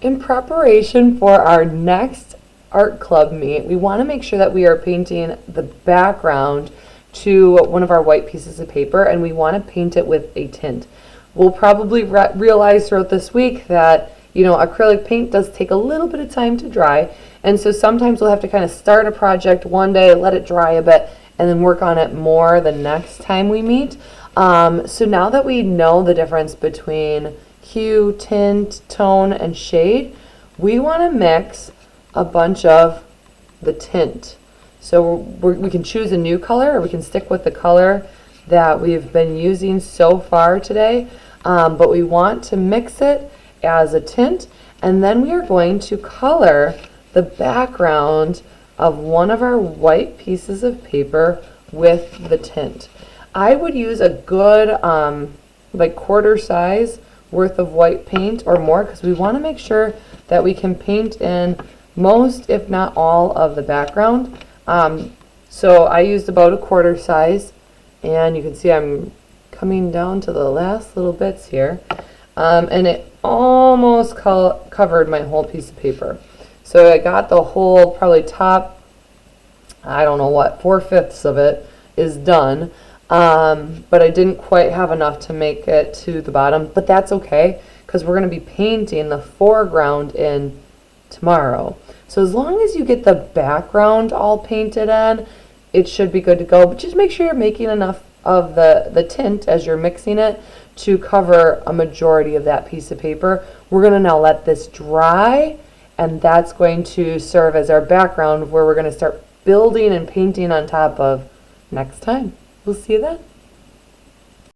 In preparation for our next art club meet, we want to make sure that we are painting the background to one of our white pieces of paper, and we want to paint it with a tint. We'll probably realize throughout this week that, you know, acrylic paint does take a little bit of time to dry, and so sometimes we'll have to kind of start a project one day, let it dry a bit, and then work on it more the next time we meet. So now that we know the difference between hue, tint, tone, and shade, we want to mix a bunch of the tint. So we can choose a new color, or we can stick with the color that we've been using so far today, but we want to mix it as a tint, and then we are going to color the background of one of our white pieces of paper with the tint. I would use a good like quarter size worth of white paint or more, because we want to make sure that we can paint in most, if not all, of the background. So I used about a quarter size, and you can see I'm coming down to the last little bits here, and it almost covered my whole piece of paper. So I got the whole, probably top, I don't know what, 4/5 of it is done. But I didn't quite have enough to make it to the bottom, but that's okay, because we're going to be painting the foreground in tomorrow. So as long as you get the background all painted in, it should be good to go, but just make sure you're making enough of the tint as you're mixing it to cover a majority of that piece of paper. We're going to now let this dry, and that's going to serve as our background, where we're going to start building and painting on top of next time. We'll see you then.